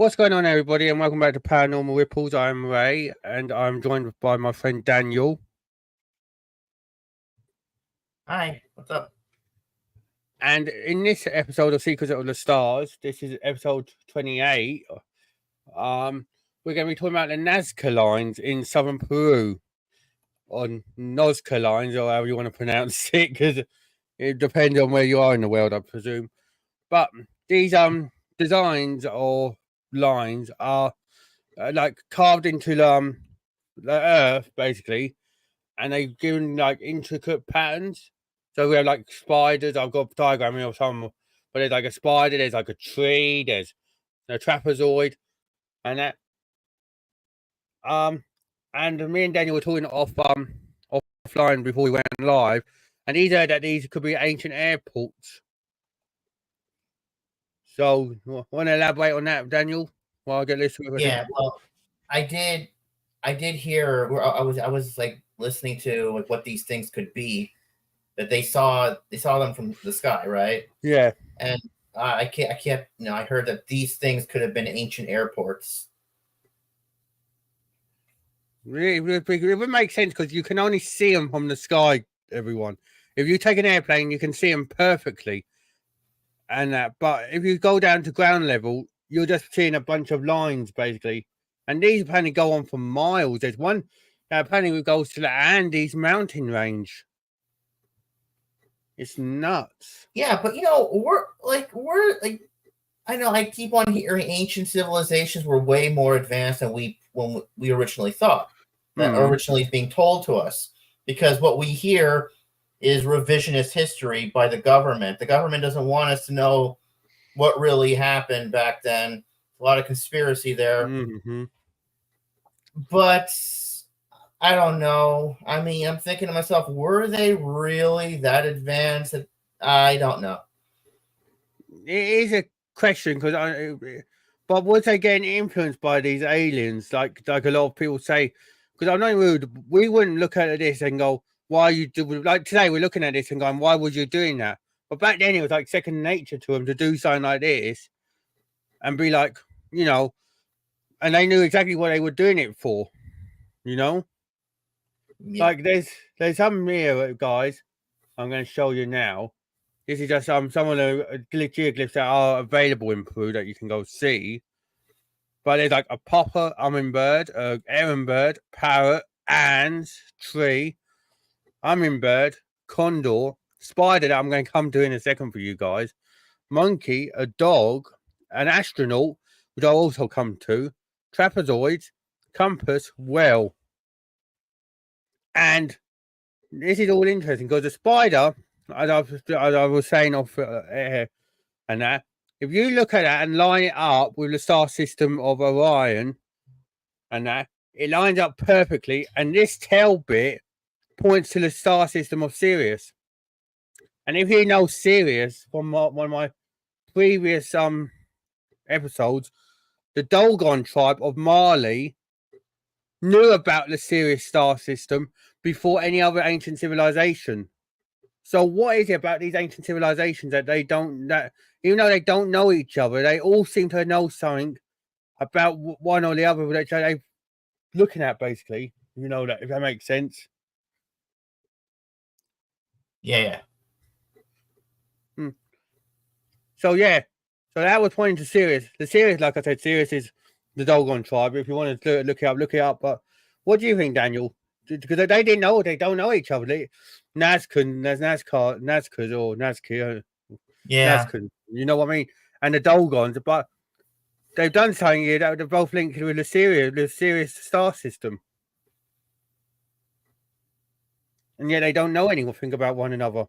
What's going on, everybody, and welcome back to Paranormal Ripples. I'm Ray, and I'm joined by my friend Daniel. Hi, what's up? And in this episode of Secrets of the Stars, this is episode 28. We're going to be talking about the Nazca lines in southern Peru, on Nazca lines, or however you want to pronounce it, because it depends on where you are in the world, I presume. But these designs or lines are like carved into the earth, basically, and they've given like intricate patterns. So we have like spiders. I've got a diagram here of some, but there's like a spider, there's like a tree, there's a trapezoid, and that. And me and Daniel were talking offline before we went live, and he said that these could be ancient airports. So, want to elaborate on that, Daniel? While I get this. Yeah, well, I did hear. I was like listening to like what these things could be. That they saw them from the sky, right? Yeah. And I heard that these things could have been ancient airports. It would make sense because you can only see them from the sky, everyone. If you take an airplane, you can see them perfectly. But if you go down to ground level, you're just seeing a bunch of lines, basically. And these apparently go on for miles. There's one that apparently goes to the Andes mountain range. It's nuts. Yeah, but we're like I know I keep on hearing ancient civilizations were way more advanced than we originally thought. That originally is being told to us, because what we hear is revisionist history by the government. The government doesn't want us to know what really happened back then. A lot of conspiracy there. Mm-hmm. But I don't know. I mean, I'm thinking to myself, were they really that advanced? I don't know. It is a question, but was they getting influenced by these aliens, like a lot of people say? Because I'm not rude, we wouldn't look at this and go, why you do, like today we're looking at this and going, why would you doing that? But back then it was like second nature to them to do something like this and be like, and they knew exactly what they were doing it for, Yeah. Like there's some here, guys, I'm going to show you now. This is just some of the geoglyphs that are available in Peru that you can go see. But there's like a popper, hummingbird, bird, parrot, ants, tree, hummingbird, condor, spider that I'm going to come to in a second for you guys, monkey, a dog, an astronaut, which I'll also come to, trapezoids, compass, whale. And this is all interesting because the spider, as I was saying off air, and that, if you look at that and line it up with the star system of Orion, and that, it lines up perfectly. And this tail bit points to the star system of Sirius. And if you know Sirius from one of my previous episodes, the Dogon tribe of Mali knew about the Sirius star system before any other ancient civilization. So what is it about these ancient civilizations that even though they don't know each other, they all seem to know something about one or the other that they're looking at, basically, that, if that makes sense. Yeah. So that was pointing to Sirius. The Sirius, like I said, Sirius is the Dogon tribe. If you want to look it up. But what do you think, Daniel? Because they don't know each other. Nazcas or Nazca. Yeah. Nazca, you know what I mean? And the Dogons, but they've done something here that they're both linked with the Sirius star system. And yet they don't know anything about one another.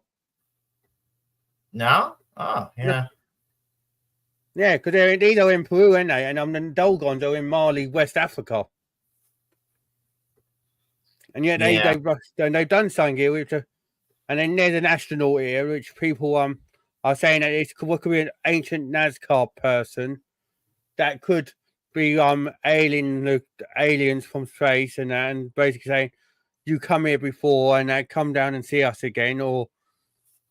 No? Oh, yeah. Yeah, because these are in Peru, aren't they? And the Dogons are in Mali, West Africa. And yet they've done something here, and then there's an astronaut here, which people are saying that it could be an ancient Nazca person that could be aliens from space and basically saying, you come here before and come down and see us again, or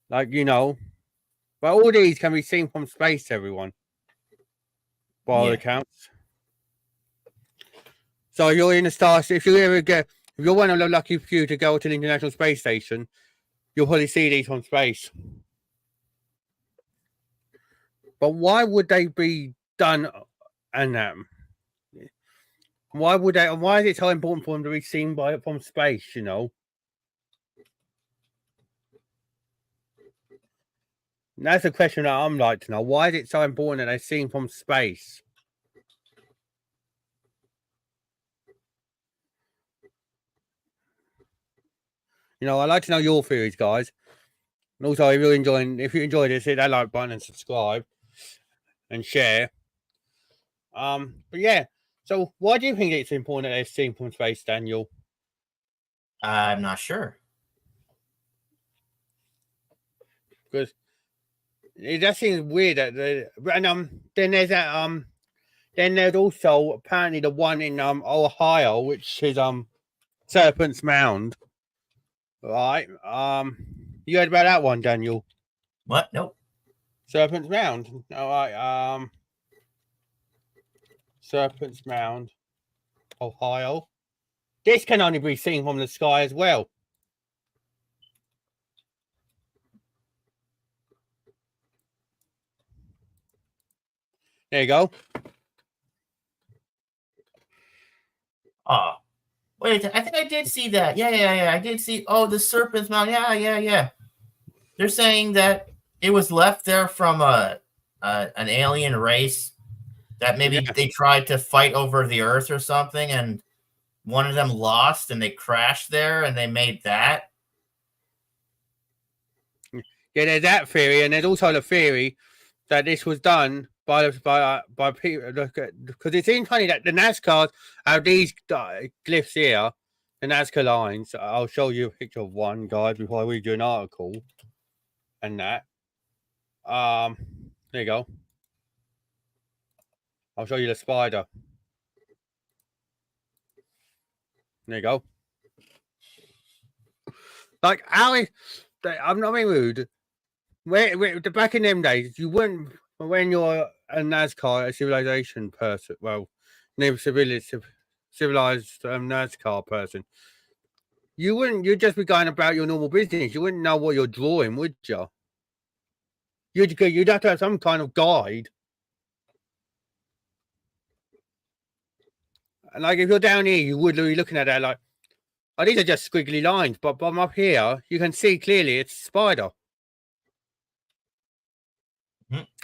but all these can be seen from space, everyone, by all accounts. So you're in a star. If you ever get, if you're one of the lucky few to go to the International Space Station, you'll probably see these from space. But why would they be done and that? Why would they? Why is it so important for them to be seen from space? You know. And that's a question that I'm like to know. Why is it so important that they're seen from space? You know, I'd like to know your theories, guys. And also, if you enjoyed this, hit that like button and subscribe and share. But yeah. So, why do you think it's important that they're seen from space, Daniel? I'm not sure. Because it just seems weird that then there's that then there's also apparently the one in Ohio, which is Serpent's Mound. Right. You heard about that one, Daniel? What? Nope. Serpent's Mound. All right. Serpent's Mound, Ohio. This can only be seen from the sky as well. There you go. Oh, wait, I think I did see that. Yeah. I did see. Oh, the Serpent's Mound. Yeah. They're saying that it was left there from an alien race that maybe they tried to fight over the Earth or something, and one of them lost, and they crashed there, and they made that. Yeah, there's that theory, and there's also the theory that this was done by people. Because it seems funny that the NASCAR have these glyphs here, the NASCAR lines. I'll show you a picture of one, guys, before I read you an article. And that. There you go. I'll show you the spider. There you go. Like, I'm not being rude. Back in them days, you wouldn't, when you're a NASCAR, a civilization person, well, civilized NASCAR person, you'd just be going about your normal business. You wouldn't know what you're drawing, would you? You'd have to have some kind of guide. And like, if you're down here, you would be looking at that like, oh, these are just squiggly lines. But from up here, you can see clearly it's a spider.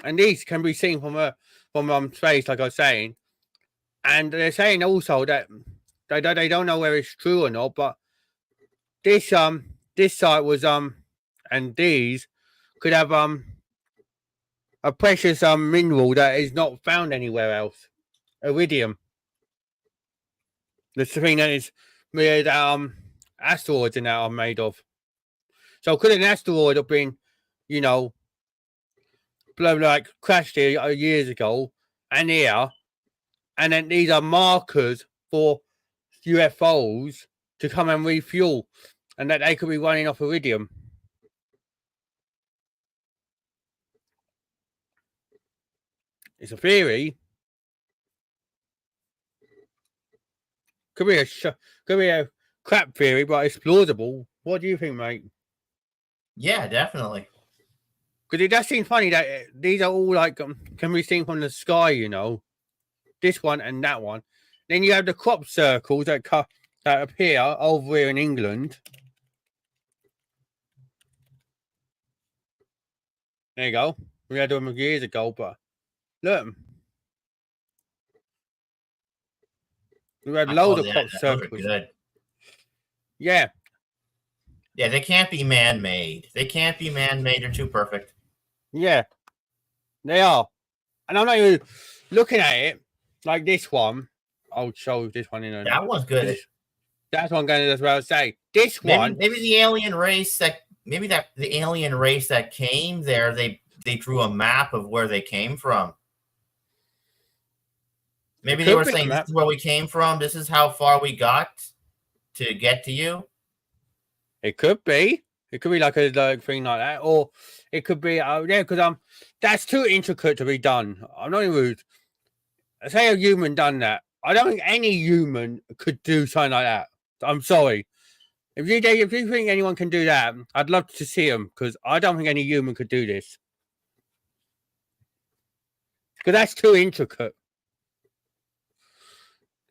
And these can be seen from space, like I was saying. And they're saying also that they don't know whether it's true or not, but this site was and these could have a precious mineral that is not found anywhere else. Iridium. The thing that is made asteroids and that are made of. So could an asteroid have been, you know, like crashed here years ago and here, and then these are markers for UFOs to come and refuel, and that they could be running off iridium. It's a theory. Could be a crap theory, but it's plausible. What do you think, mate? Yeah, definitely. Because it does seem funny that these are all like can be seen from the sky, you know. This one and that one. Then you have the crop circles that appear over here in England. There you go. We had them years ago, but look. We had loads of crop circles. Good. Yeah. Yeah, they can't be man-made. They're too perfect. Yeah. They are. And I'm not even looking at it like this one. I'll show this one in a... That one's good. That's what I'm going to as well say. This one... Maybe the alien race that came there, they drew a map of where they came from. Maybe they were saying, this is where we came from. This is how far we got to get to you. It could be. It could be like a thing like that. Or it could be, yeah, because that's too intricate to be done. I'm not even rude. Say a human done that. I don't think any human could do something like that. I'm sorry. If you think anyone can do that, I'd love to see them because I don't think any human could do this. Because that's too intricate.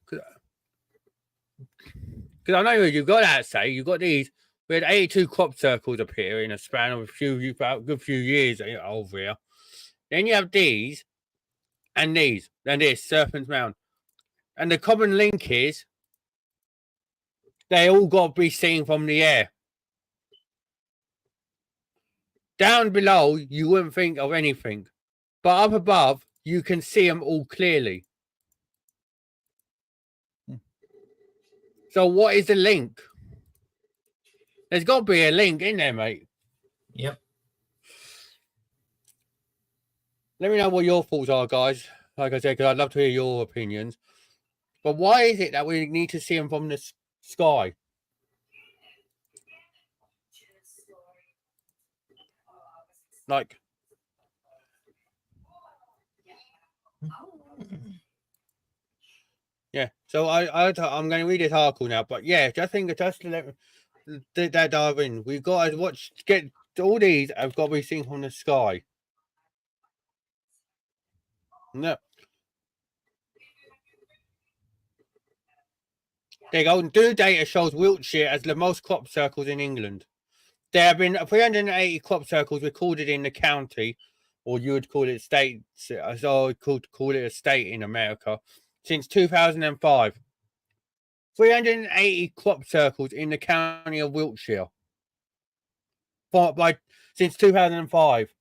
Because I know you've got that, say, you've got these. We had 82 crop circles appear in a span of a good few years over here. Then you have these, and this, Serpent's Mound. And the common link is they all got to be seen from the air. Down below, you wouldn't think of anything. But up above, you can see them all clearly. So what is the link? There's got to be a link in there, mate. Yep. Let me know what your thoughts are, guys. Like I said, because I'd love to hear your opinions. But why is it that we need to see them from the sky? Like, yeah. So I'm going to read this article now. But yeah, just to let that dive in. We've got to get all these have got to be seen from the sky. No. There you go. New data shows Wiltshire as the most crop circles in England. There have been 380 crop circles recorded in the county, or you would call it state, as I would call it a state in America, since 2005. 380 crop circles in the county of Wiltshire since 2005.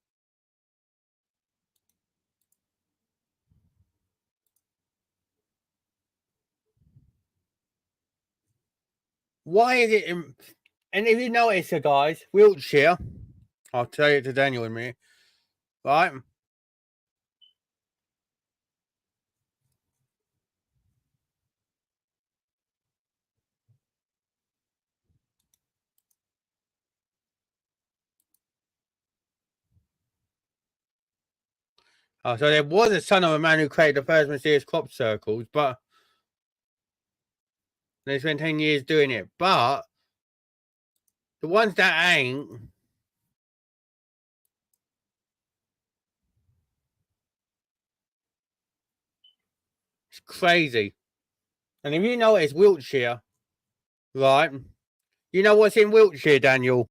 Why is it? And if you notice, guys, Wiltshire, I'll tell it to Daniel in a minute, right? So there was a son of a man who created the first mysterious crop circles, but they spent 10 years doing it. But the ones that ain't, it's crazy. And if you notice Wiltshire, right? You know what's in Wiltshire, Daniel?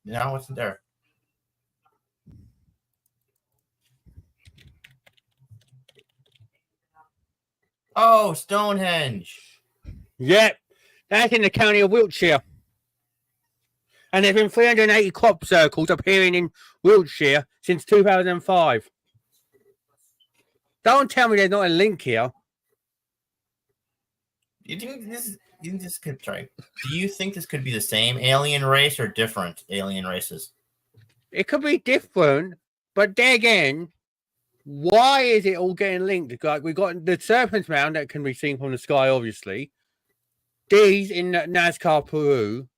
No, what's there? Oh, Stonehenge. Yep, that's in the county of Wiltshire. And there's been 380 crop circles appearing in Wiltshire since 2005. Don't tell me there's not a link here. You think this could try? Do you think this could be the same alien race or different alien races? It could be different, but there again, why is it all getting linked? Like we got the Serpent's Mound that can be seen from the sky, obviously. These in Nazca, Peru.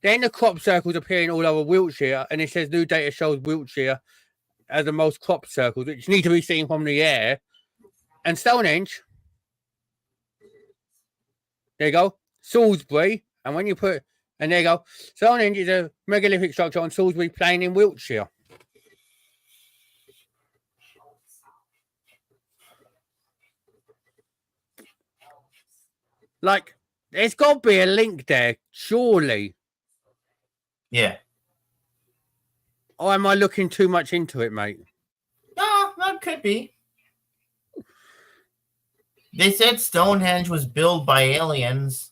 Then the crop circles appearing all over Wiltshire, and it says new data shows Wiltshire as the most crop circles, which need to be seen from the air. And Stonehenge. There you go. Salisbury. And when you put, and there you go. Stonehenge is a megalithic structure on Salisbury Plain in Wiltshire. Like, there's got to be a link there, surely. Yeah. Or am I looking too much into it, mate? No, that could be. They said Stonehenge was built by aliens.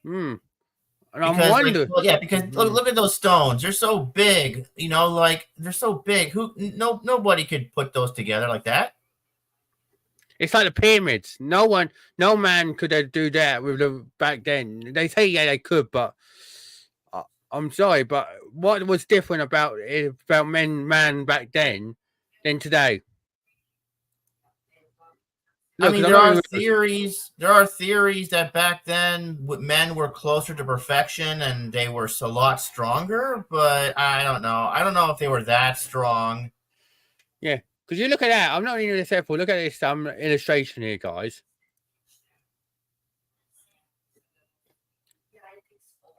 And because, I'm wondering. because look at those stones. They're so big. You know, like they're so big. Nobody could put those together like that. It's like the pyramids. No man could do that with them back then. They say they could, but I'm sorry. But what was different about man back then than today? Look, I mean, there are theories. There are theories that back then men were closer to perfection and they were a lot stronger. But I don't know. I don't know if they were that strong. Yeah, because you look at that. I'm not reading this careful. Look at this illustration here, guys.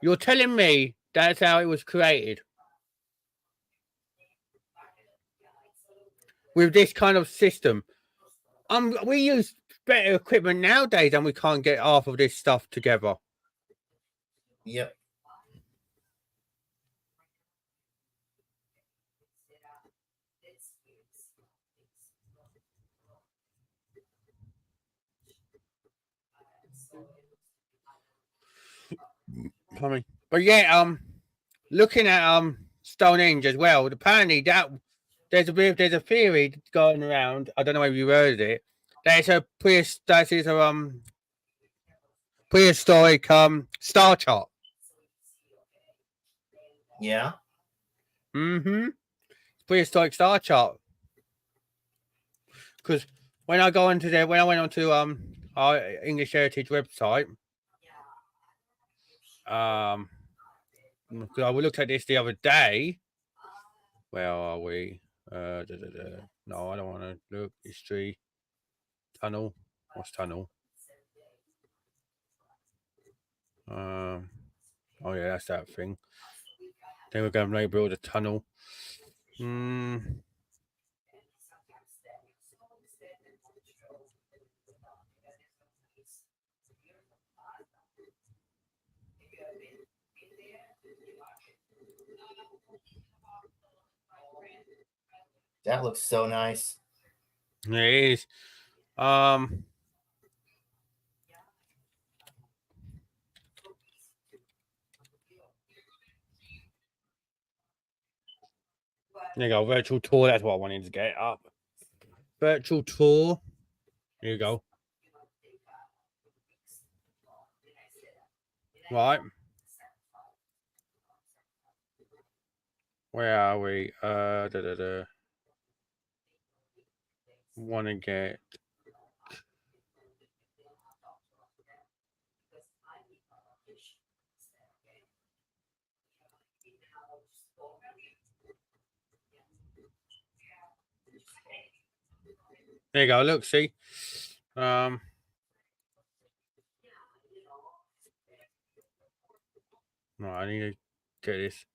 You're telling me that's how it was created? With this kind of system. We use better equipment nowadays and we can't get half of this stuff together. Yep. Coming. But yeah, looking at Stonehenge as well, apparently that there's a theory going around, I don't know if you heard it, that it's a prehistoric star chart. Yeah. Mm-hmm. Prehistoric star chart. Because when I went onto our English Heritage website, I looked at this the other day. Where are we? No, I don't want to look. History. Tunnel. What's tunnel? Oh yeah, that's that thing. Then we're going to rebuild a tunnel. That looks so nice. It is. There you go, virtual tour. That's what I wanted to get up. Virtual tour. Here you go. Right. Where are we? Want to get. There you go. Look, see. No, I need to get this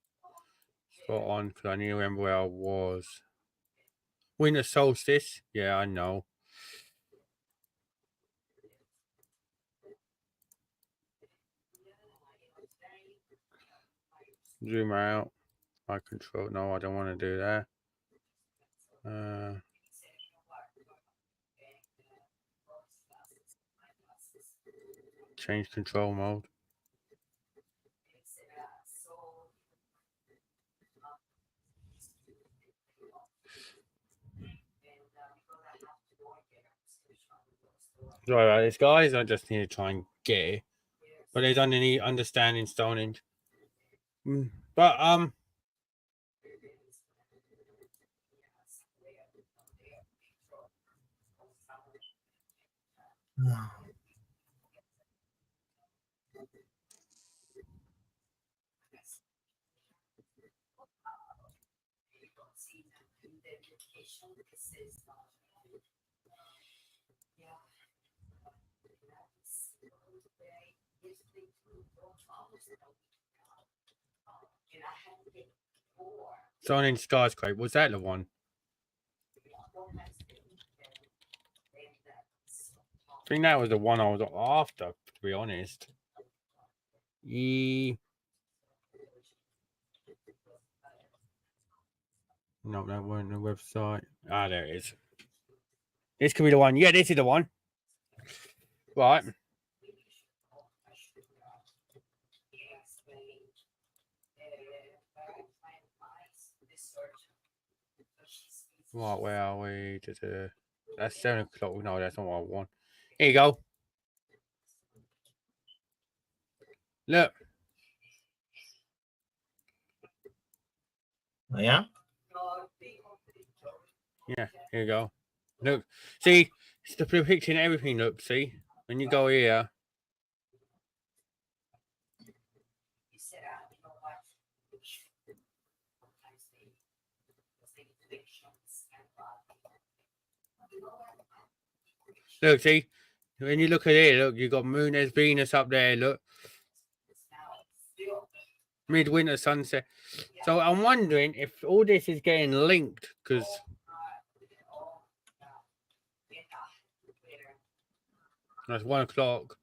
spot on because I need to remember where I was. Winter solstice. Yeah, I know. Zoom out. I control. No, I don't want to do that. Change control mode. Sorry about this, guys. I just need to try and get it. But there's underneath understanding Stonehenge. But Stonehenge skyscraper, was that the one? I think that was the one I was after, to be honest. No, that wasn't the website. Ah, there it is. This could be the one. Yeah, this is the one. Right. Right, where are we? That's 7 o'clock. No, that's not what I want. Here you go. Look. Yeah? Yeah, here you go. Look. See, it's depicting everything. Look, see? When you go here. Look, see, when you look at it, look, you've got Moon, there's Venus up there, look. Midwinter sunset. So I'm wondering if all this is getting linked, because that's 1 o'clock.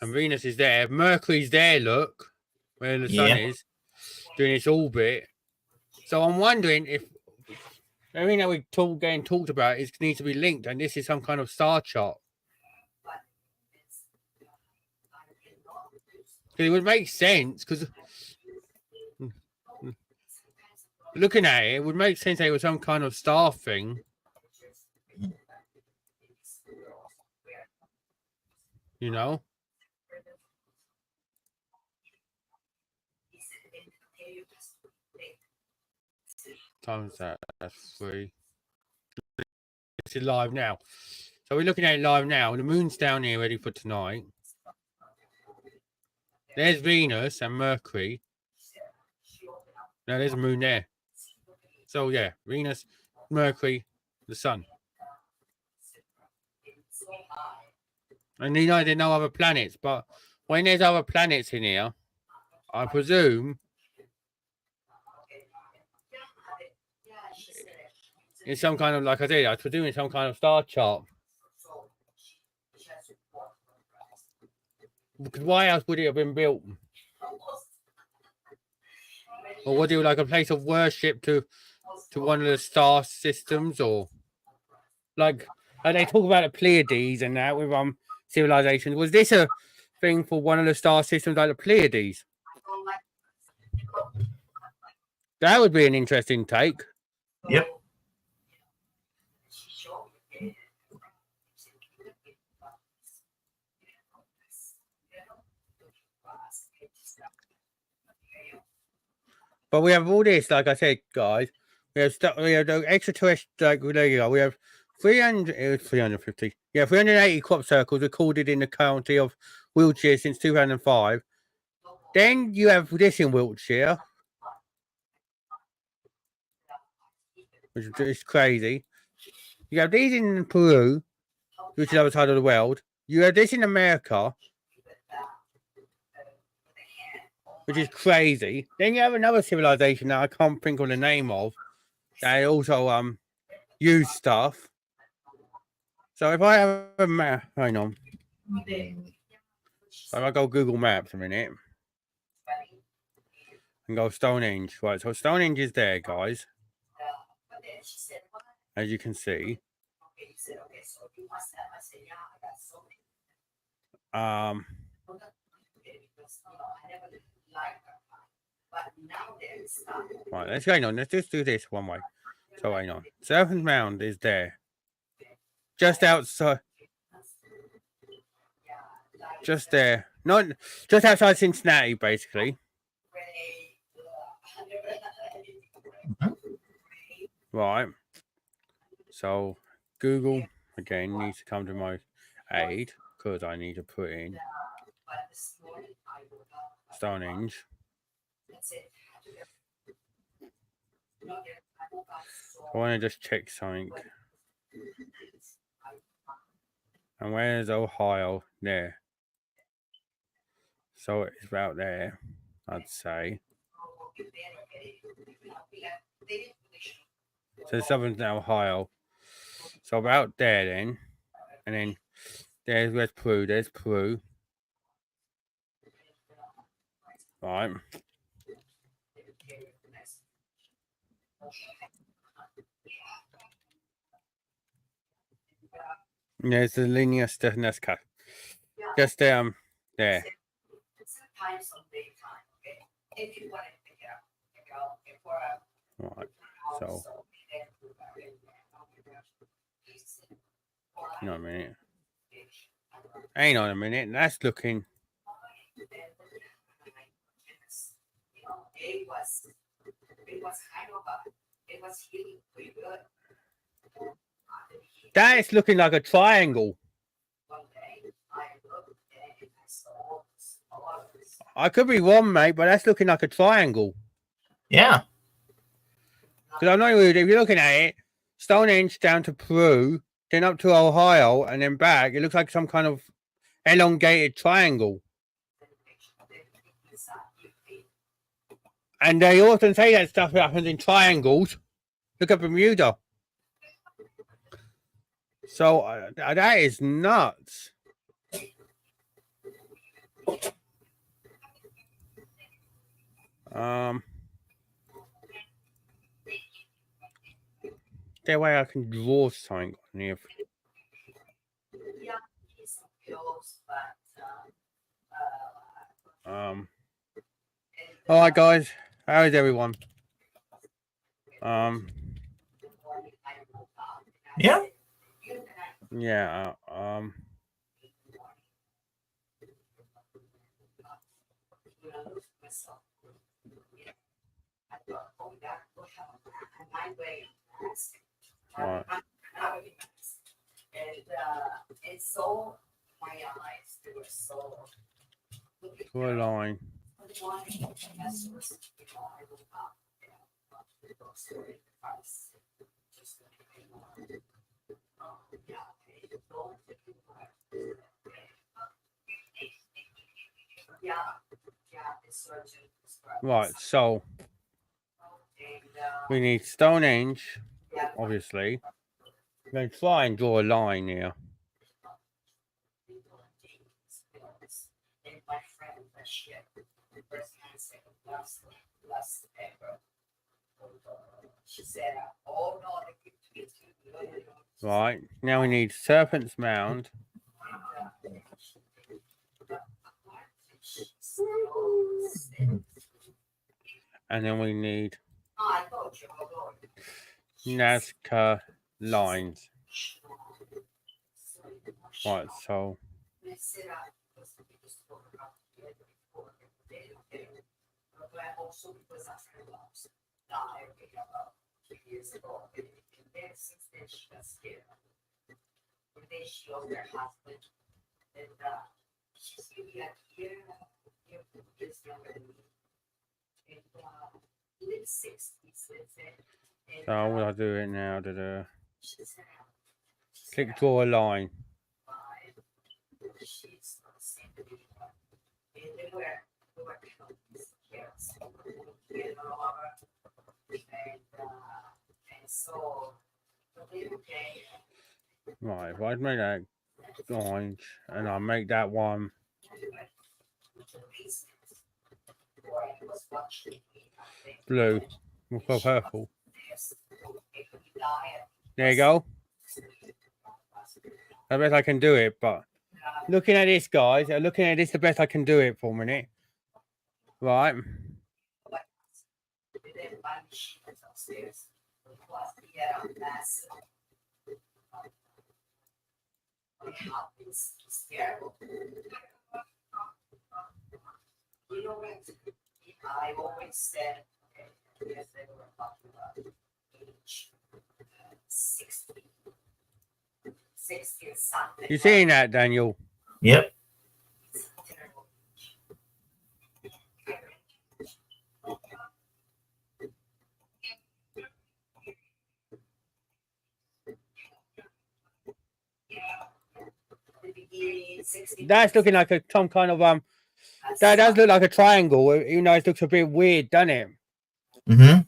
And Venus is there. Mercury's there, look, where the sun is, doing its orbit. So I'm wondering if everything that we're getting talked about needs to be linked, and this is some kind of star chart. It would make sense, because looking at it, it would make sense that it was some kind of star thing. You know? Times that, that's 3. This is live now. So we're looking at it live now. The moon's down here ready for tonight. There's Venus and Mercury. Now there's a moon there. So yeah, Venus, Mercury, the sun. And you know, there are no other planets, but when there's other planets in here, I presume it's some kind of, like I said, I presume it's some kind of star chart. Because why else would it have been built? Or was it like a place of worship to one of the star systems, or like they talk about the Pleiades and that with civilizations? Was this a thing for one of the star systems like the Pleiades? That would be an interesting take. Yep. But we have all this, like I said, guys. We have the extraterrestrial. Like, there you go. We have 350. Yeah, 380 crop circles recorded in the county of Wiltshire since 2005. Then you have this in Wiltshire, which is crazy. You have these in Peru, which is the other side of the world. You have this in America, which is crazy. Then you have another civilization that I can't think of the name of. They also use stuff. So if I have a map, hang on. So I'll go Google Maps a minute. And go Stonehenge. Right, so Stonehenge is there, guys. As you can see. Right, let's hang on. Let's just do this one way. So hang on. Serpent Mound is there. Just outside. Just there. Not just outside Cincinnati, basically. Right. So Google again needs to come to my aid because I need to put in Stonehenge. I want to just check something. And where's Ohio? There. So it's about there, I'd say. So southern Ohio. So about there then. And then where's Peru? There's Peru. Right. There's the linear Nazca. Just there. Right. So hang on a minute. Hang on a minute. That's looking. That is looking like a triangle. I could be wrong, mate, but that's looking like a triangle. Yeah. Because I'm not rude. If you're looking at it, Stonehenge down to Peru, then up to Ohio, and then back, it looks like some kind of elongated triangle. And they often say that stuff happens in triangles. Look at Bermuda. So that is nuts. That way I can draw something on here. All right, guys. How is everyone? Yeah. Yeah. Right. And so my eyes, they were so to a line. Right, so we need Stonehenge, obviously. I'm going to try and draw a line here. Right, now we need Serpent's Mound. And then we need Nazca lines. Right, so so what I do it now? Click draw a line. Right, if I make that orange and I make that one blue or purple. There you go. I bet I can do it, but looking at this, guys, looking at this, the best I can do it for a minute. Right. I always said, because they were talking about age 60 something. You saying that, Daniel? Yep. That's looking like some kind of that does look like a triangle, even though it looks a bit weird, doesn't it? Mm-hmm.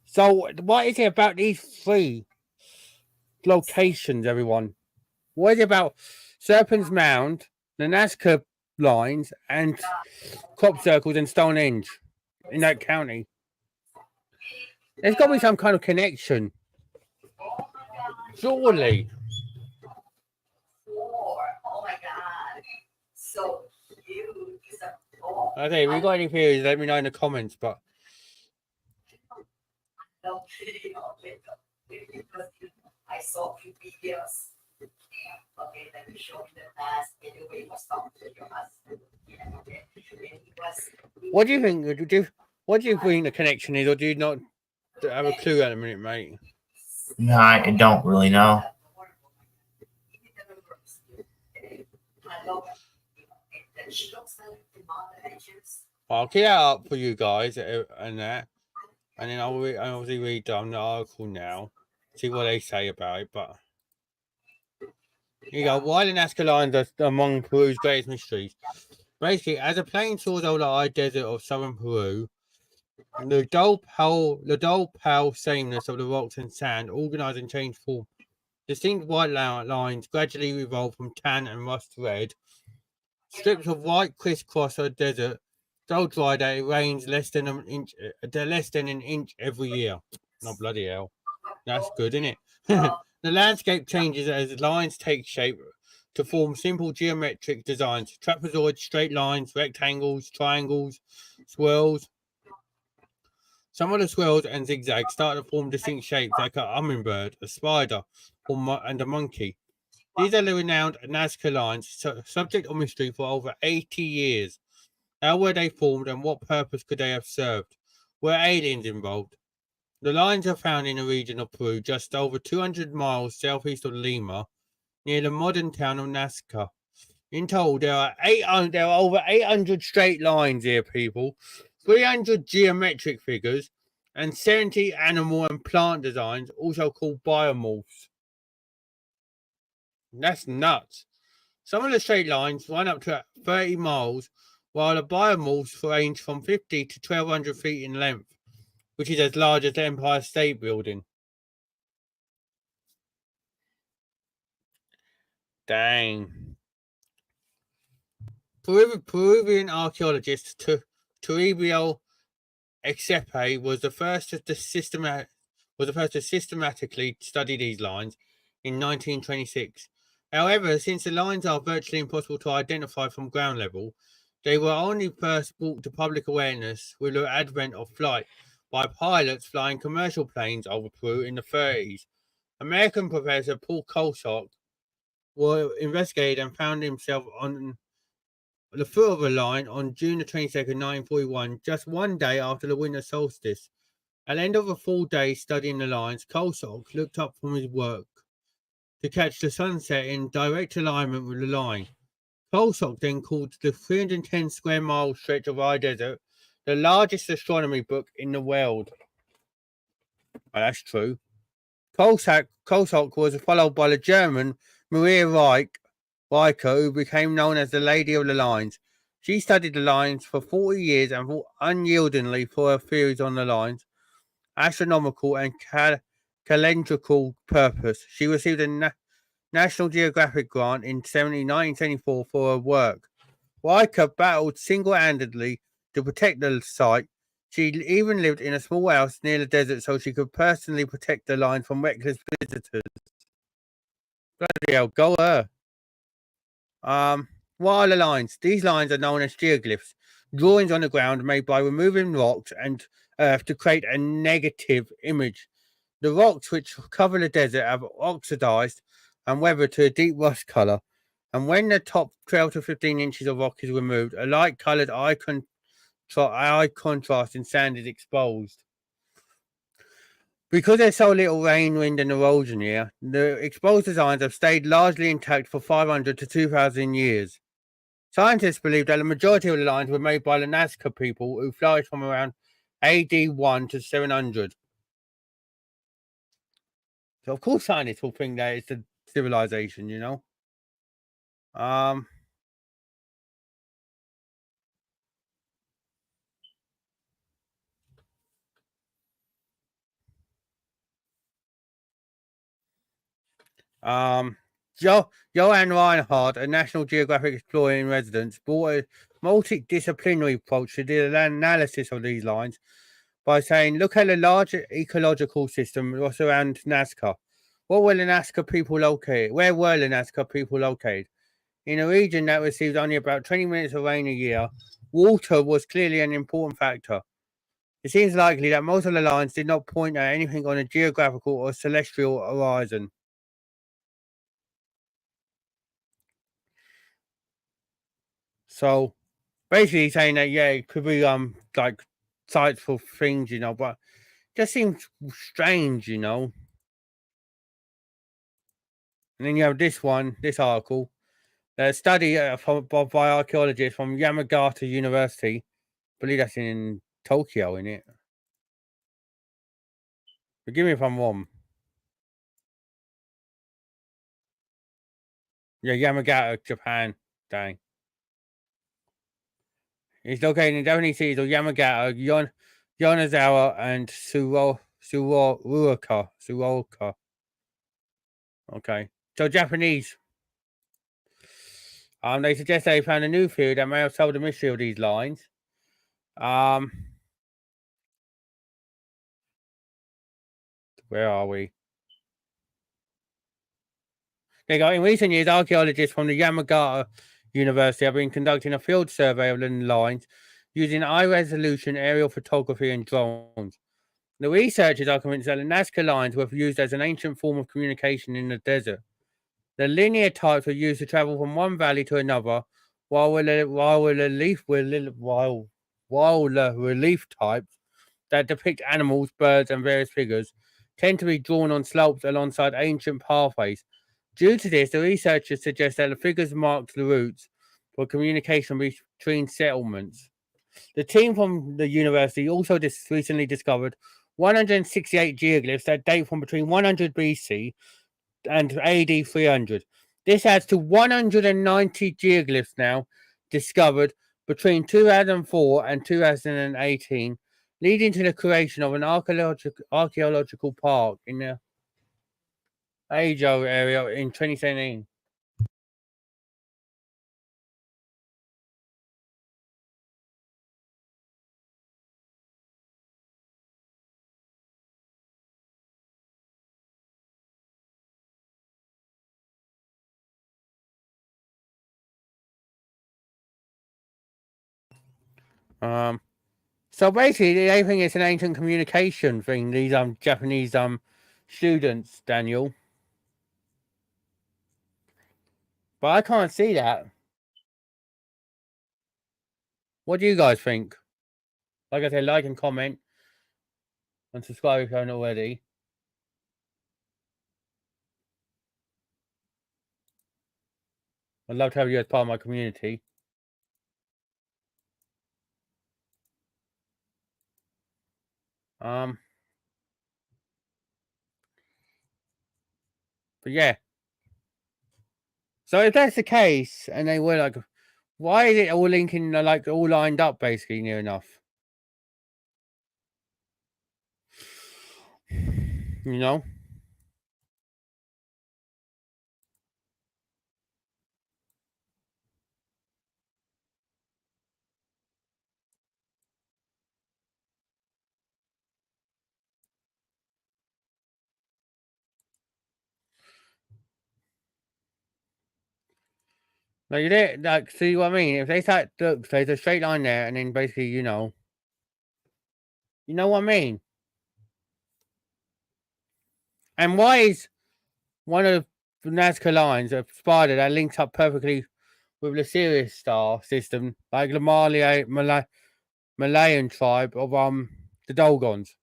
So what is it about these three locations, everyone? What is it about Serpent's Mound, the Nazca lines, and crop circles and Stonehenge in that county? There's got to be some kind of connection. Surely. Oh my God. So cute. Okay, if you got any theories, let me know in the comments, but I saw a few videos. Okay, then we showed the past anyway was talking to your husband. What do you think? What do you think the connection is, or do you not have a clue at the minute, mate? No, I don't really know. I'll get that up for you guys and that, and then I'll obviously read the article now, see what they say about it. But here you go. Why the Nazca Lions are among Peru's greatest mysteries. Basically, as a plane soars over the high desert of southern Peru, the dull pale sameness of the rocks and sand organize and change form. Distinct white lines gradually evolve from tan and rust red. Strips of white crisscross the desert, so dry that it rains less than an inch every year. Oh, bloody hell. That's good, isn't it? The landscape changes as lines take shape to form simple geometric designs: trapezoids, straight lines, rectangles, triangles, swirls. Some of the swirls and zigzags start to form distinct shapes like a hummingbird, a spider, and a monkey. These are the renowned Nazca lines, subject of mystery for over 80 years. How were they formed and what purpose could they have served? Were aliens involved? The lines are found in a region of Peru just over 200 miles southeast of Lima, near the modern town of Nazca. In total, there are over 800 straight lines here, people, 300 geometric figures, and 70 animal and plant designs, also called biomorphs. That's nuts. Some of the straight lines run up to 30 miles, while the biomorphs range from 50 to 1,200 feet in length, which is as large as the Empire State Building. Dang. Peruvian archaeologist Toribio Exepe was the first to systematically study these lines in 1926. However, since the lines are virtually impossible to identify from ground level, they were only first brought to public awareness with the advent of flight by pilots flying commercial planes over Peru in the 30s. American professor Paul Kolchak investigated and found himself on the foot of a line on June 22nd, 1941, just one day after the winter solstice. At the end of a full day studying the lines, Kolchak looked up from his work to catch the sunset in direct alignment with the line. Kolchak then called the 310 square mile stretch of high desert the largest astronomy book in the world. Well, that's true. Kolchak was followed by the German Maria Riker, who became known as the Lady of the Lines. She studied the lines for 40 years and fought unyieldingly for her theories on the lines, astronomical and calendrical purpose. She received a National Geographic grant in 1974 for her work. Riker battled single-handedly to protect the site. She even lived in a small house near the desert so she could personally protect the line from reckless visitors. Bloody hell, go her. What are the lines? These lines are known as geoglyphs, drawings on the ground made by removing rocks and earth to create a negative image. The rocks which cover the desert have oxidized and weathered to a deep rust color, and when the top 12 to 15 inches of rock is removed, a light-colored eye contrasting sand is exposed. Because there's so little rain, wind, and erosion here, the exposed designs have stayed largely intact for 500 to 2,000 years. Scientists believe that the majority of the lines were made by the Nazca people who flourished from around AD 1 to 700. So, of course, scientists will think that it's a civilization, you know. Johann Reinhardt, a National Geographic explorer in residence, brought a multidisciplinary approach to the analysis of these lines by saying, look at the larger ecological system that surrounds Nazca. Where were the Nazca people located? In a region that received only about 20 minutes of rain a year, water was clearly an important factor. It seems likely that most of the lines did not point at anything on a geographical or celestial horizon. So basically saying that, yeah, it could be like sites for things, you know, but it just seems strange, you know. And then you have this article, a study by archaeologists from Yamagata University believe that's in Tokyo, isn't it? Forgive me if I'm wrong. Yeah, Yamagata, Japan. Dang. It's located in Japanese cities of Yamagata, Yonezawa, and Suroka. Okay. So Japanese. They suggest they found a new theory that may have solved the mystery of these lines. Where are we? There you go. In recent years, archaeologists from the Yamagata University have been conducting a field survey of the lines using high-resolution aerial photography and drones. The researchers are convinced that the Nazca lines were used as an ancient form of communication in the desert. The linear types were used to travel from one valley to another, while the relief types that depict animals, birds, and various figures tend to be drawn on slopes alongside ancient pathways. Due to this, the researchers suggest that the figures marked the routes for communication between settlements. The team from the university also recently discovered 168 geoglyphs that date from between 100 BC and AD 300. This adds to 190 geoglyphs now discovered between 2004 and 2018, leading to the creation of an archaeological park in the Ajo area in 2017. So basically, they think it's an ancient communication thing. These Japanese students, Daniel. But I can't see that. What do you guys think? Like I said, like and comment and subscribe if you haven't already. I'd love to have you as part of my community. But yeah. So if that's the case, and they were like, why is it all linking, like all lined up basically near enough? You know? Like, like, see what I mean? If they start, look, there's a straight line there, and then basically, you know what I mean? And why is one of the Nazca lines a spider that links up perfectly with the Sirius star system, like the Malayan tribe of the Dolgons?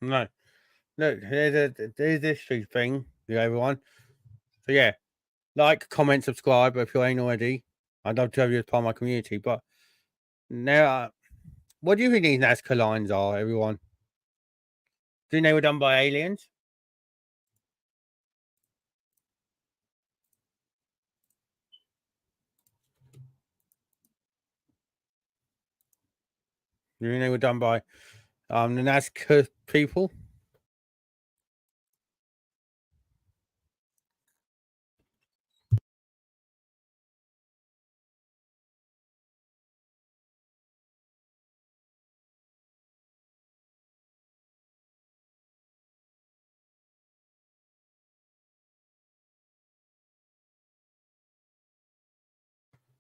No. Look, there's this thing, everyone. So yeah, like, comment, subscribe if you ain't already. I'd love to have you as part of my community. But now, what do you think these Nazca lines are, everyone? Do you think they were done by aliens? Do you think they were done by the Nazca people?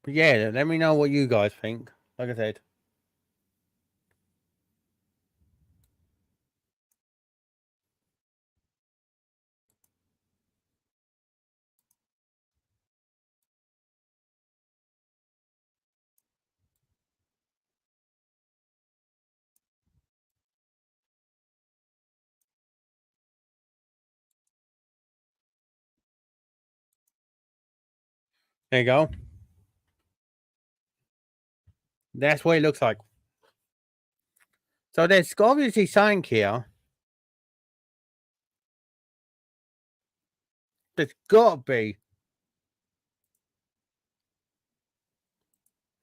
But yeah, let me know what you guys think. Like I said. There you go. That's what it looks like. So there's obviously something here. There's got to be.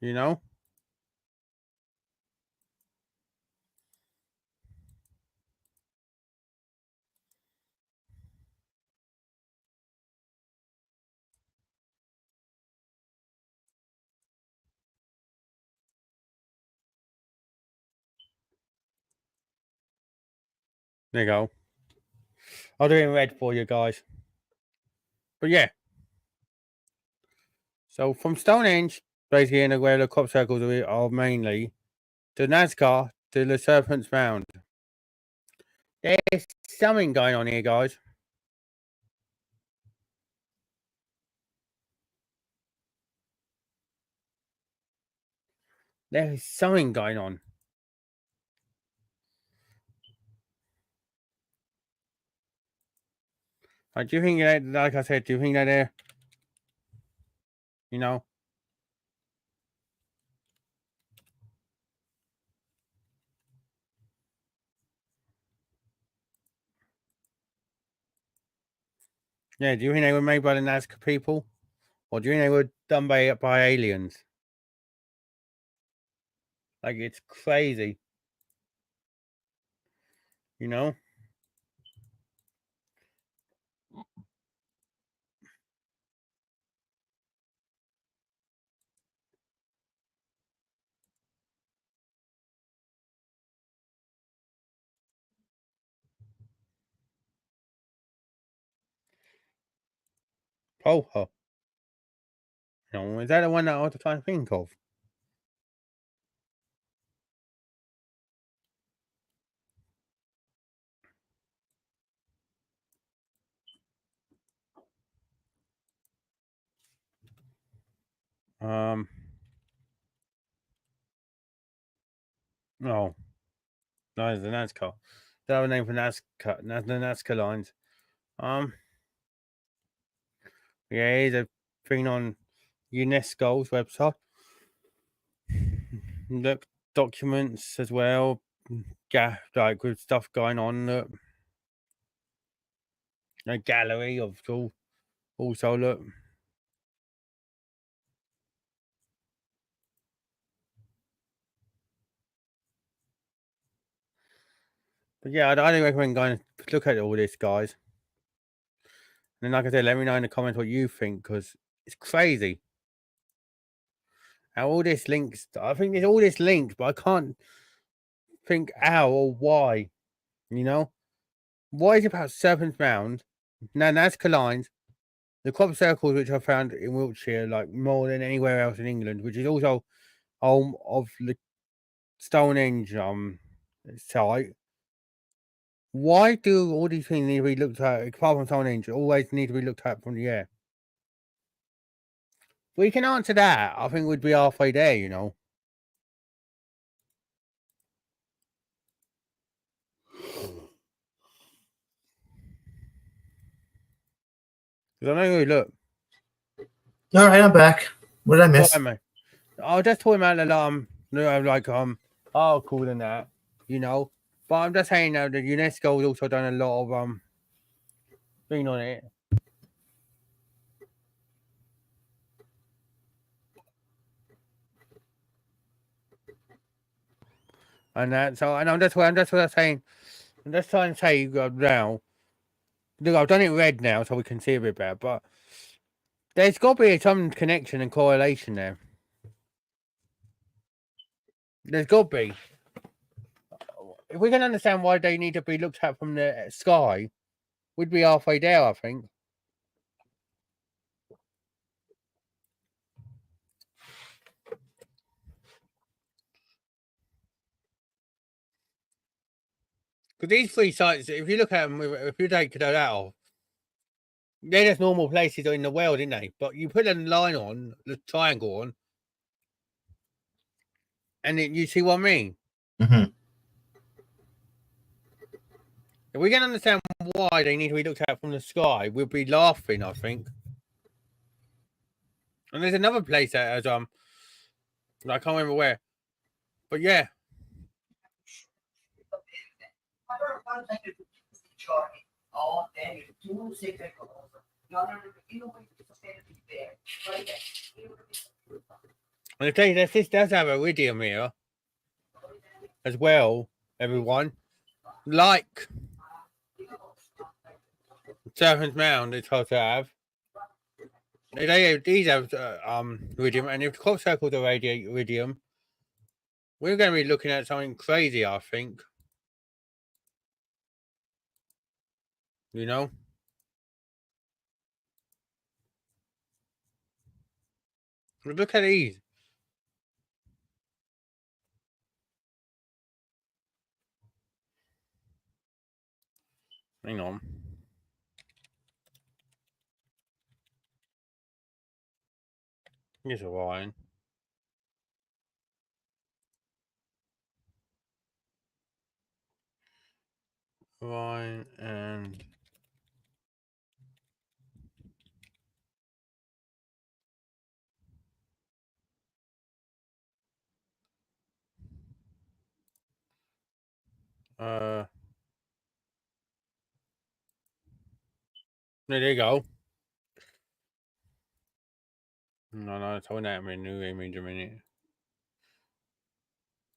You know? There you go. I'll do it in red for you guys. But yeah. So from Stonehenge, basically in where the crop circles are mainly, to Nazca, to the Serpent's Mound. There's something going on here, guys. There is something going on. Do you think that, like I said, do you think that they're, you know? Yeah, do you think they were made by the Nazca people? Or do you think they were done by aliens? Like, it's crazy. You know? Poha. You know, is that the one that I was trying to think of? No. No, it's the Nazca. They have a name for Nazca, the Nazca lines. Yeah, here's a thing on UNESCO's website. Look, documents as well. Yeah, like with stuff going on. Look, a gallery of all. Also, look. But yeah, I'd highly recommend going to look at all this, guys. And then, like I said, let me know in the comments what you think, because it's crazy. How all this links. I think there's all this links, but I can't think how or why. You know? Why is it about Serpent's Mound, Nazca lines, the crop circles, which I found in Wiltshire, like more than anywhere else in England, which is also home of the Stonehenge site. Why do all these things need to be looked at, apart from Stonehenge, always need to be looked at from the air? If we can answer that, I think we'd be halfway there, you know. Because I know, look. All right, I'm back. What did I miss? I was just talking about the like article and that, you know. But I'm just saying that the UNESCO has also done a lot of thing on it. And that, so, and I'm just saying, I'm just trying to say now. Look, I've done it red now, so we can see a bit better. But there's got to be some connection and correlation there. There's got to be. If we can understand why they need to be looked at from the sky, we'd be halfway there, I think. Because these three sites, if you look at them, if you take that out, they're just normal places in the world, aren't they? But you put a line on, the triangle on, and then you see what I mean? Mm-hmm. If we can understand why they need to be looked at from the sky, we'll be laughing, I think. And there's another place that has I can't remember where, but yeah. And I tell you, this does have iridium here as well, everyone. Like Serpent's Mound, it's hard to have. These have iridium, and if crop circles are iridium, we're going to be looking at something crazy, I think. You know? Look at these. Hang on. Here's Orion. Orion and there you go. No, it's on that new image a minute.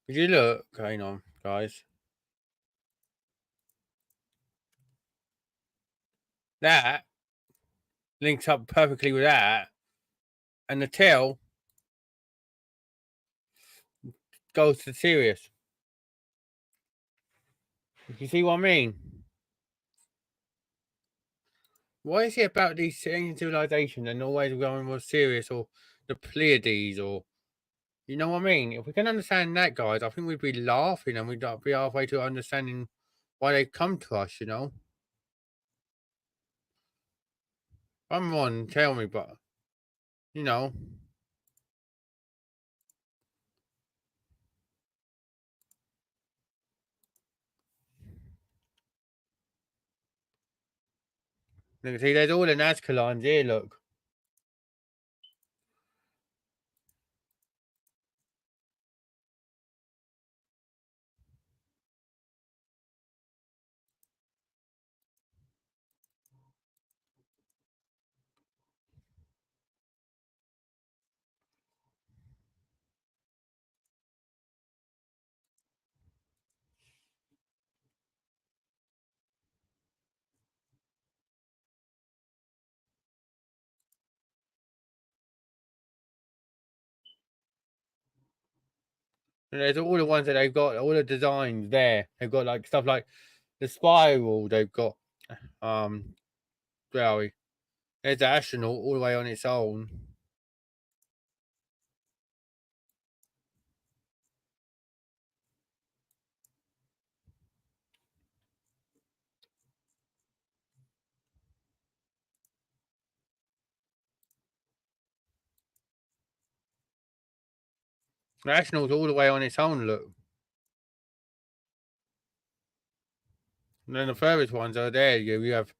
Did you look? Hang on, guys. That links up perfectly with that, and the tail goes to Sirius. You see what I mean? Why is it about these ancient civilizations and always going with Sirius or the Pleiades or you know what I mean? If we can understand that, guys, I think we'd be laughing and we'd be halfway to understanding why they come to us, you know? Come on, tell me, but you know. Look, see, there's all the Nazca lines here, look. And there's all the ones that they've got, all the designs there. They've got like stuff like the spiral, they've got well, there's the astronaut all the way on its own. The astronaut's all the way on its own, look. And then the furthest ones are there. You have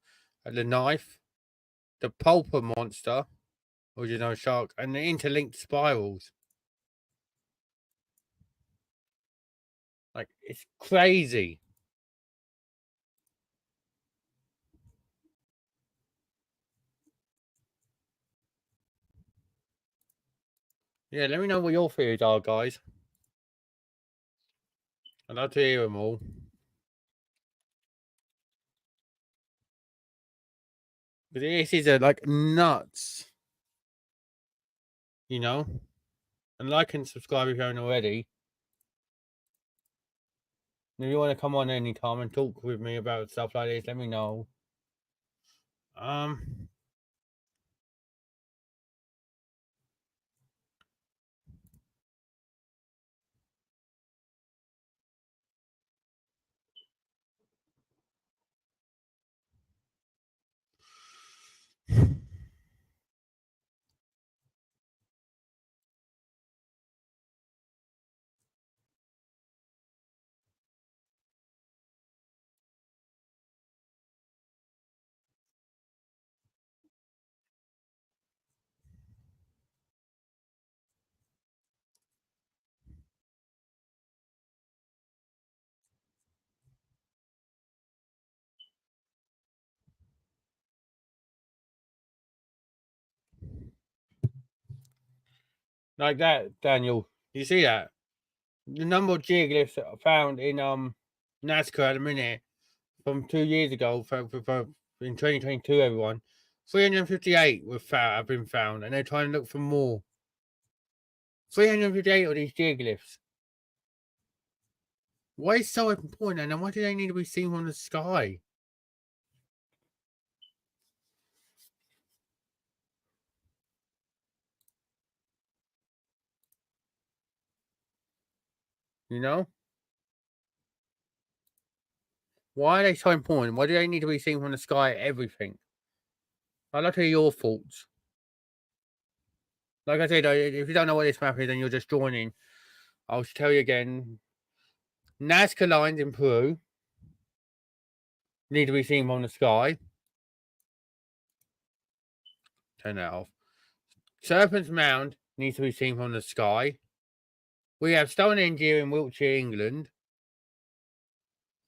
the knife, the pulper monster, which is no shark, and the interlinked spirals. Like, it's crazy. Yeah, let me know what your theories are, guys. I'd love to hear them all. But this is like nuts. You know? And like and subscribe if you haven't already. And if you want to come on anytime and talk with me about stuff like this, let me know. Like that, Daniel. You see that? The number of geoglyphs that are found in Nazca at the minute from 2 years ago for in 2022, everyone. 358 have been found, and they're trying to look for more. 358 of these geoglyphs. Why is so important, and why do they need to be seen from the sky? You know? Why are they so important? Why do they need to be seen from the sky? Everything. I'd like to hear your thoughts. Like I said, if you don't know what this map is and you're just joining, I'll tell you again. Nazca lines in Peru need to be seen from the sky. Turn that off. Serpent's Mound needs to be seen from the sky. We have Stonehenge here in Wiltshire, England.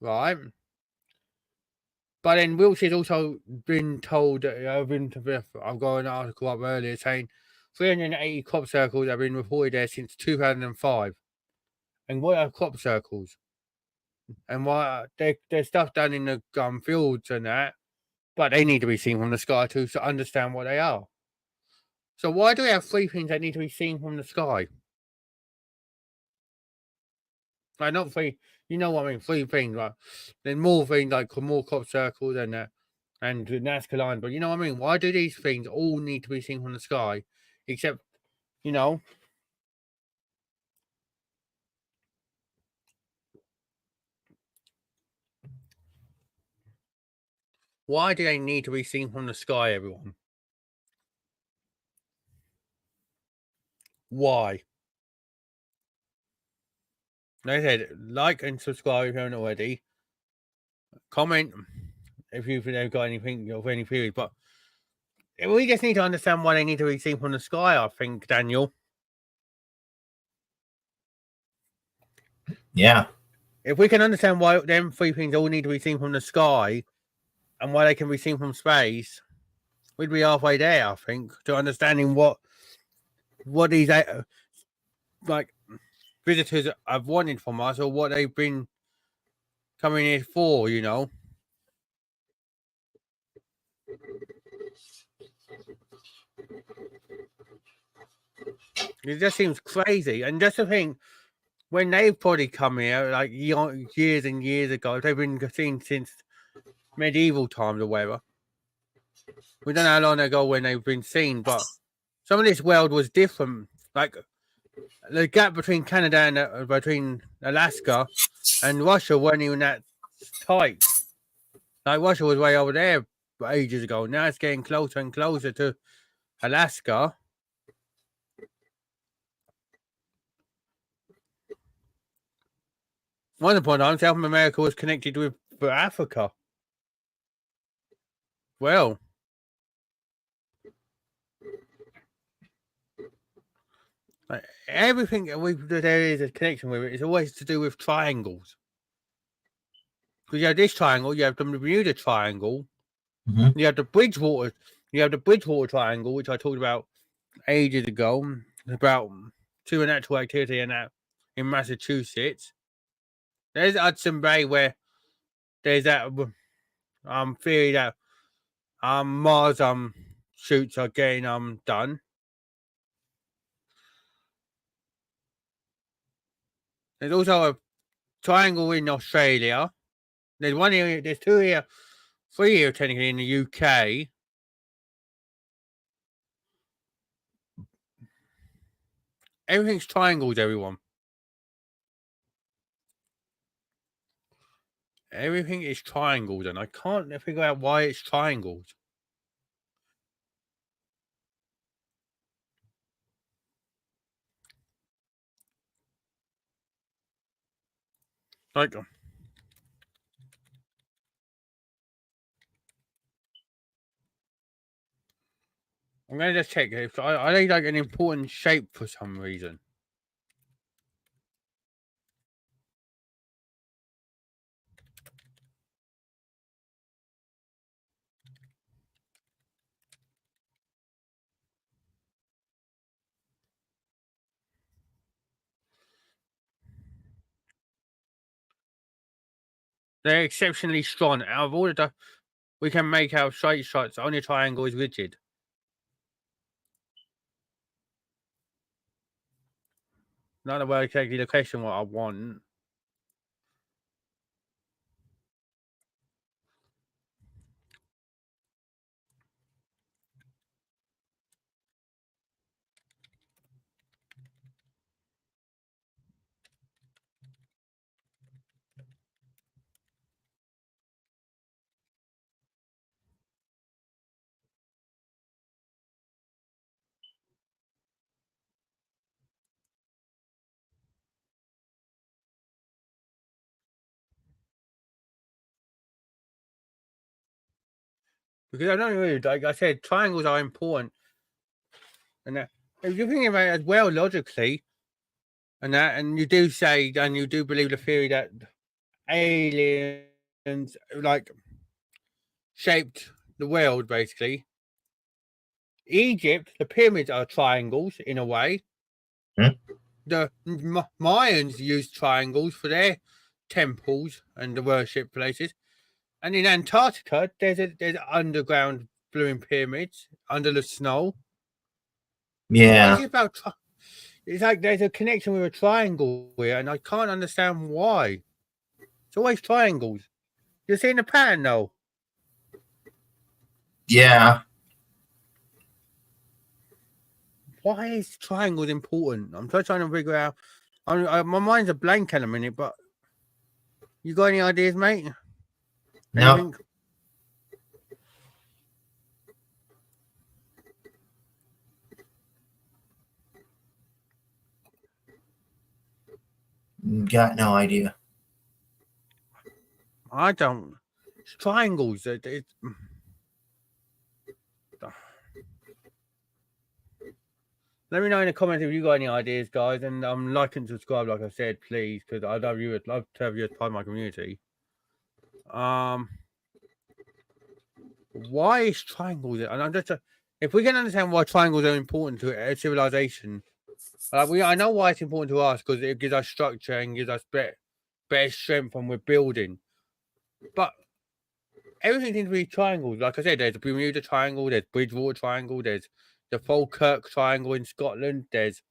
Right. But then Wiltshire's also been told that I've got an article up earlier saying 380 crop circles have been reported there since 2005. And what are crop circles? And why there's stuff done in the fields and that, but they need to be seen from the sky too to understand what they are. So why do we have 3 things that need to be seen from the sky? Like not 3, you know what I mean? 3 things. Like then more things like more crop circles and that, and Nazca lines. But you know what I mean? Why do these things all need to be seen from the sky? Except, you know, why do they need to be seen from the sky, everyone? Why? Like I said, like and subscribe if you haven't already. Comment if you've got anything of any theories. But we just need to understand why they need to be seen from the sky, I think, Daniel. Yeah. If we can understand why them 3 things all need to be seen from the sky and why they can be seen from space, we'd be halfway there, I think, to understanding what these like visitors have wanted from us or what they've been coming here for, you know. It just seems crazy. And just to think, when they've probably come here, like years and years ago, they've been seen since medieval times or whatever. We don't know how long ago when they've been seen, but some of this world was different. Like the gap between Canada and between Alaska and Russia weren't even that tight. Like Russia was way over there ages ago. Now it's getting closer and closer to Alaska. Once upon a time, South America was connected with Africa. Well, everything there is a connection with it is always to do with triangles. Because you have this triangle, you have the Bermuda Triangle, you have the Bridgewater Triangle, which I talked about ages ago, about supernatural activity and that in Massachusetts. There's Hudson Bay where there's that theory that Mars shoots are getting done. There's also a triangle in Australia. There's 1 here, there's 2 here, 3 here technically in the UK. Everything's triangles, everyone. Everything is triangles, and I can't figure out why it's triangles. Like, I'm gonna just check if I need like an important shape for some reason. They're exceptionally strong. Out of all the we can make our straight shots, only triangle is rigid. Not the way exactly the question what I want. Because I don't know, like I said, triangles are important. And if you're thinking about it as well logically, and you do say, and you do believe the theory that aliens like shaped the world basically. Egypt, the pyramids are triangles in a way. The Mayans used triangles for their temples and the worship places. And in Antarctica, there's underground blooming pyramids under the snow. Yeah. What is it about? It's like there's a connection with a triangle here, and I can't understand why. It's always triangles. You're seeing the pattern though. Yeah. Why is triangles important? I'm trying to figure out. My mind's a blank at a minute, but you got any ideas, mate? No. Anything? Got no idea. I don't. It's triangles. Let me know in the comments if you got any ideas, guys, and like and subscribe, like I said, please, because I'd love to have you as part of my community. Why is triangles? And I'm just if we can understand why triangles are important to a civilization, I know why it's important to us because it gives us structure and gives us better strength when we're building. But everything seems to be triangles. Like I said, there's the Bermuda Triangle, there's Bridgewater Triangle, there's the Falkirk Triangle in Scotland, there's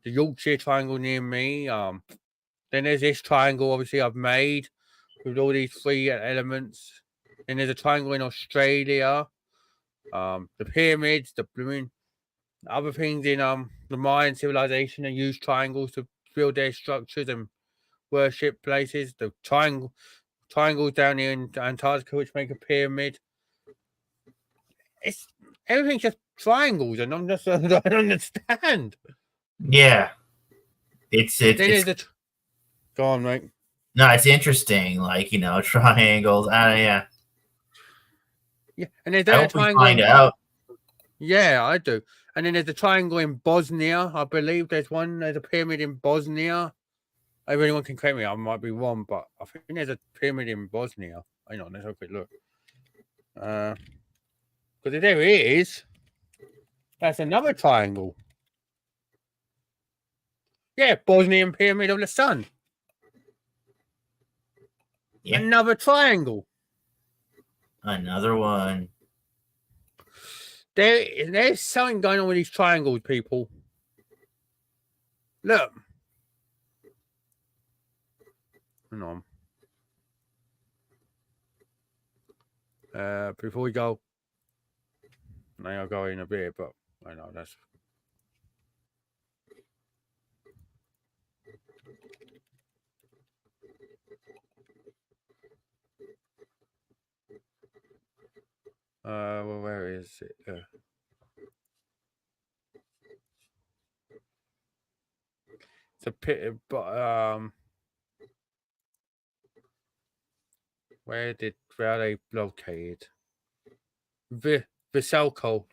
the Yorkshire Triangle near me. Then there's this triangle, obviously, I've made with all these three elements. Then there's a triangle in Australia. The pyramids, the blooming other things in the Mayan civilization, they use triangles to build their structures and worship places. The triangles down here in Antarctica, which make a pyramid. It's everything's just triangles, and I'm just I don't understand. Yeah, it's go on, mate. No, it's interesting. Like triangles. Yeah. Yeah, and there's I hope we find out. Yeah, I do. And then there's a triangle in Bosnia. I believe there's a pyramid in Bosnia. If anyone can correct me, I might be wrong, but I think there's a pyramid in Bosnia. Hang on, let's have a quick look. Because if there is, that's another triangle. Yeah, Bosnian Pyramid of the Sun. Yeah. Another triangle. Another one. There's something going on with these triangles, people. Look. Hang on. Before we go, I'll go in a bit, but I know that's. Well, where is it? It's a pit, but where are they located? Veselko.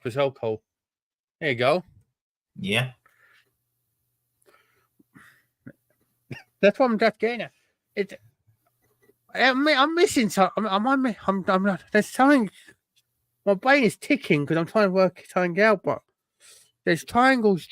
There you go. Yeah. That's what I'm just getting at. I'm missing something. I'm not. There's something. My brain is ticking because I'm trying to work something out, but there's triangles.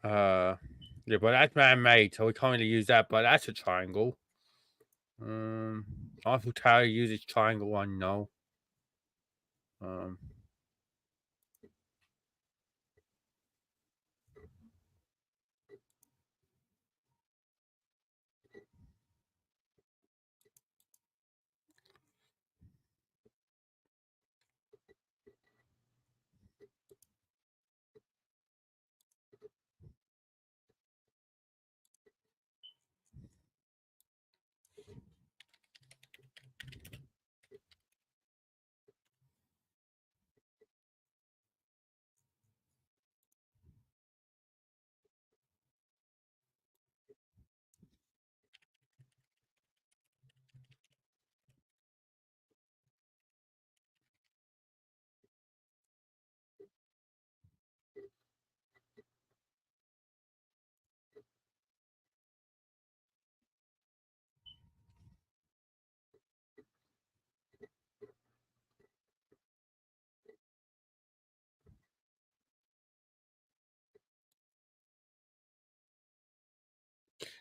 Yeah, but that's man-made, so we can't really use that. But that's a triangle. Eiffel Tower uses triangle one, no.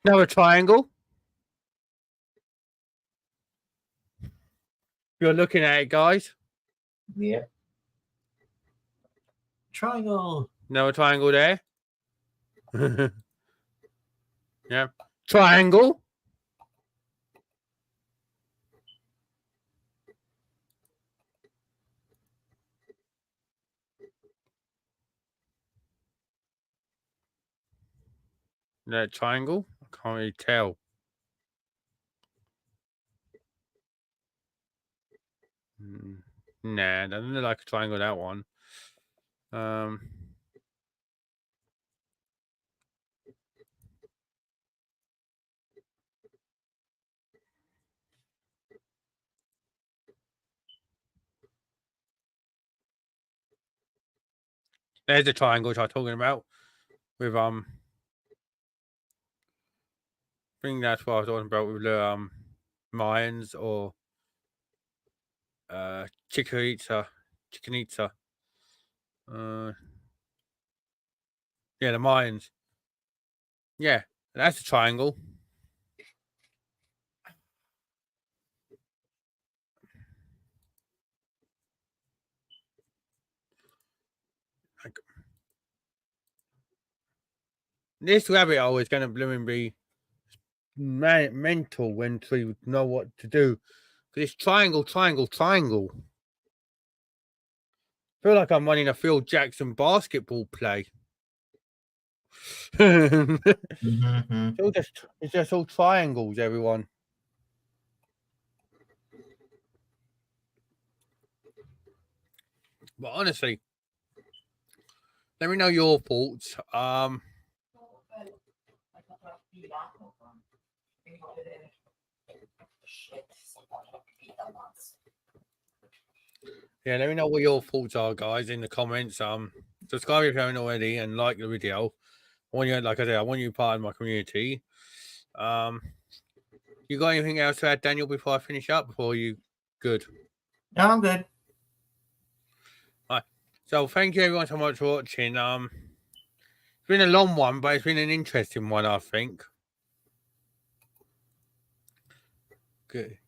Now a triangle. You're looking at it, guys. Yeah. Triangle. No triangle there. Yeah. Triangle. No triangle. I can't really tell. Nah, doesn't look like a triangle, that one. There's the triangle which I was talking about. With I think that's what I was talking about with the Mayans or Chichen Itza. Yeah, the Mayans. Yeah, that's a triangle. Like, this rabbit hole is going to blooming be mental when we know what to do. Because it's triangle, triangle, triangle. I feel like I'm running a Phil Jackson basketball play. It's just all triangles, everyone. But honestly, let me know your thoughts. Yeah, let me know what your thoughts are, guys, in the comments. Subscribe if you haven't already and like the video. I want you, like I said, I want you part of my community. You got anything else to add, Daniel, before I finish up? Or are you good? No, I'm good. All right. So thank you everyone so much for watching. It's been a long one, but it's been an interesting one, I think. Good.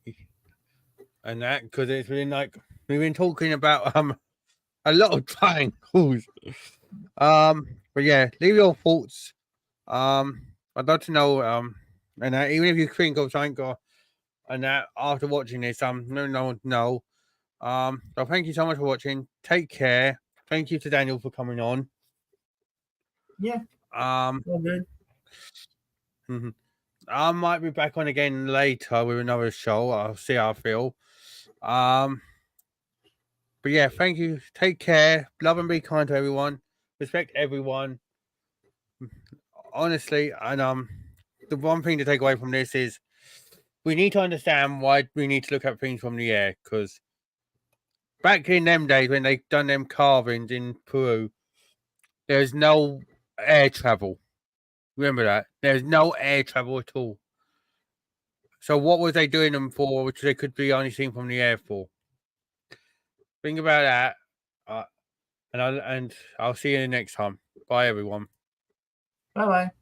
And that because it's been like we've been talking about a lot of triangles. But yeah, leave your thoughts. I'd love to know. And even if you think of something and that after watching this, no. So thank you so much for watching. Take care. Thank you to Daniel for coming on. Yeah. All good. I might be back on again later with another show. I'll see how I feel. But yeah, thank you. Take care. Love and be kind to everyone. Respect everyone. Honestly, and the one thing to take away from this is we need to understand why we need to look at things from the air, because back in them days when they done them carvings in Peru, there's no air travel. Remember that? There's no air travel at all. So what was they doing them for, which they could be only seen from the air for? Think about that. And I'll see you next time. Bye, everyone. Bye bye.